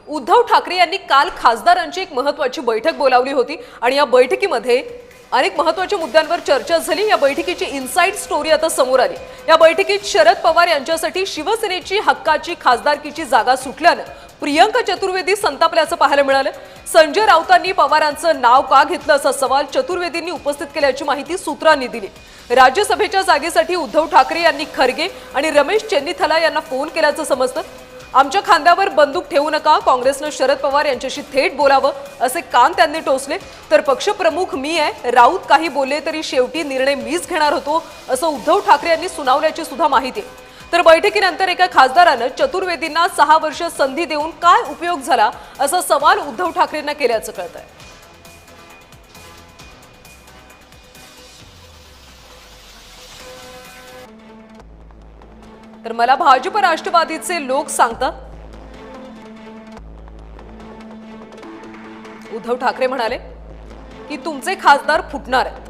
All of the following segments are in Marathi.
उद्धव ठाकरे यांनी काल खासदारांची एक महत्त्वाची बैठक बोलावली होती आणि या बैठकीमध्ये अनेक महत्त्वाच्या मुद्द्यांवर चर्चा झाली। या बैठकीची इनसाइड स्टोरी आता समोर आली। या बैठकीत शरद पवार यांच्यासाठी शिवसेनेची हक्काची खासदारकीची जागा सुटल्याने प्रियंका चतुर्वेदी संतापल्याचं पाहायला मिळालं। संजय राऊतांनी पवारांचं नाव का घेतलं असा सवाल चतुर्वेदींनी उपस्थित केल्याची माहिती सूत्रांनी दिली। राज्यसभेच्या जागेसाठी उद्धव ठाकरे यांनी खरगे आणि रमेश चेन्नीथला यांना फोन केल्याचं समजतं। आमच्या खांद्यावर बंदूक ठेवू नका, काँग्रेसने शरद पवार यांच्याशी थेट बोलावं असे कान त्यांनी टोचले। तर पक्षप्रमुख मी आहे, राऊत काही बोलले तरी शेवटी निर्णय मीच घेणार होतो असं उद्धव ठाकरे यांनी सुनावल्याची सुद्धा माहिती आहे। तर बैठकीनंतर एका खासदारानं चतुर्वेदींना 6 वर्ष संधी देऊन काय उपयोग झाला असा सवाल उद्धव ठाकरेंना केल्याचं कळतंय। तर मला भाजप राष्ट्रवादीचे लोक सांगतात, उद्धव ठाकरे म्हणाले की तुमचे खासदार फुटणार आहेत।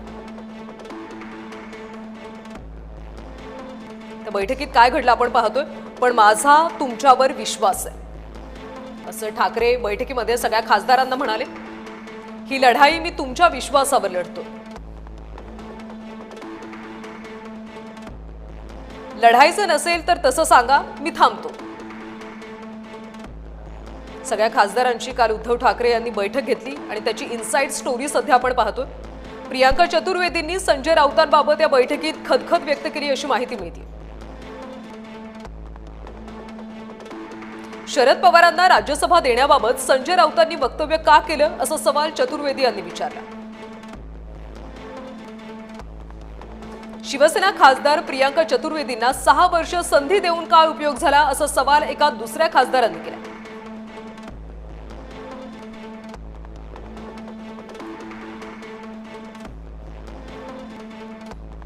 त्या बैठकीत काय घडलं आपण पाहतोय, पण माझा तुमच्यावर विश्वास आहे असं ठाकरे बैठकीमध्ये सगळ्या खासदारांना म्हणाले। ही लढाई मी तुमच्या विश्वासावर लढतो, लढायचं नसेल तर तसं सांगा, मी थांबतो। सगळ्या खासदारांची काल उद्धव ठाकरे यांनी बैठक घेतली आणि त्याची इनसाइड स्टोरी सध्या आपण पाहतोय। प्रियंका चतुर्वेदींनी संजय राऊतांबाबत या बैठकीत खदखद व्यक्त केली अशी माहिती मिळते। शरद पवारांना राज्यसभा देण्याबाबत संजय राऊतांनी वक्तव्य का केलं असा सवाल चतुर्वेदी यांनी विचारला। शिवसेना खासदार प्रियंका चतुर्वेदींना 6 वर्ष संधी देऊन काय उपयोग झाला असा सवाल एका दुसऱ्या खासदारांनी केला।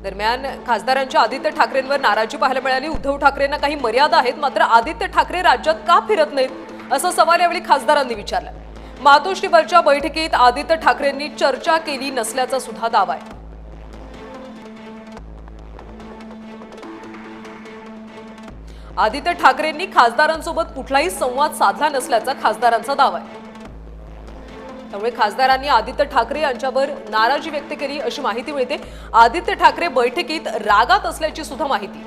दरम्यान खासदारांच्या आदित्य ठाकरेंवर नाराजी पाहायला मिळाली। उद्धव ठाकरेंना काही मर्यादा आहेत, मात्र आदित्य ठाकरे राज्यात का फिरत नाहीत असा सवाल यावेळी खासदारांनी विचारला। मातोश्रीवरच्या बैठकीत आदित्य ठाकरेंनी चर्चा केली नसल्याचा सुद्धा दावा आहे। आदित्य ठाकरेंनी खासदारांसोबत कुठलाही संवाद साधला नसल्याचा खासदारांचा दावा आहे। त्यामुळे खासदारांनी आदित्य ठाकरे यांच्यावर नाराजी व्यक्त केली अशी माहिती मिळते। आदित्य ठाकरे बैठकीत रागात असल्याची सुद्धा माहिती।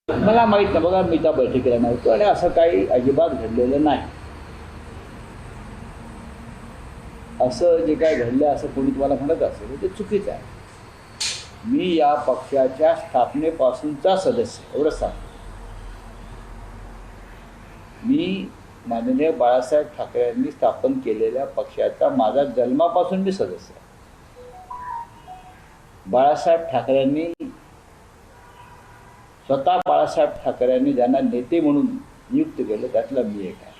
मला माहित नाही बघा, मी त्या बैठकीला नव्हतो आणि असं काही अजिबात घडलेलं नाही। असं जे काय घडलं असं कोणी तुम्हाला म्हणत असेल ते चुकीचं आहे। मी या पक्षाच्या स्थापनेपासूनचा सदस्य, एवढंच सांगतो। मी माननीय बाळासाहेब ठाकरे यांनी स्थापन केलेल्या पक्षाचा माझा जन्मापासून मी सदस्य आहे। बाळासाहेब ठाकरेंनी स्वतः बाळासाहेब ठाकरेंनी ज्यांना नेते म्हणून नियुक्त केलं त्यातला मी एक आहे।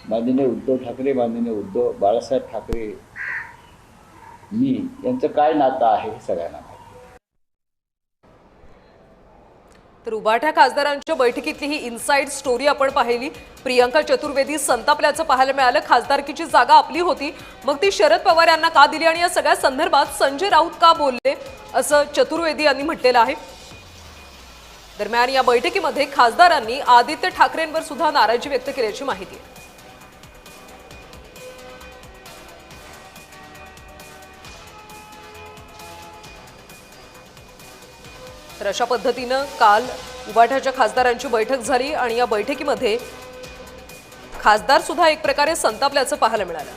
माननीय उद्धव ठाकरे, माननीय बाळासाहेब ठाकरे, मी यांचं काय नातं आहे हे सगळ्यांना माहिती। तर उभाट्या खासदारांच्या बैठकीतली ही इनसाइड स्टोरी आपण पाहिली। प्रियंका चतुर्वेदी संतापल्याचं पाहायला मिळालं। खासदारकीची जागा आपली होती, मग ती शरद पवार यांना का दिली आणि या सगळ्या संदर्भात संजय राऊत का बोलले असं चतुर्वेदी यांनी म्हटलेलं आहे। दरम्यान या बैठकीमध्ये खासदारांनी आदित्य ठाकरेंवर सुद्धा नाराजी व्यक्त केल्याची माहिती आहे। तर अशा पद्धतीनं काल उभाट्याच्या खासदारांची बैठक झाली आणि या बैठकीमध्ये खासदार सुद्धा एक प्रकारे संतापल्याचं पाहायला मिळालं।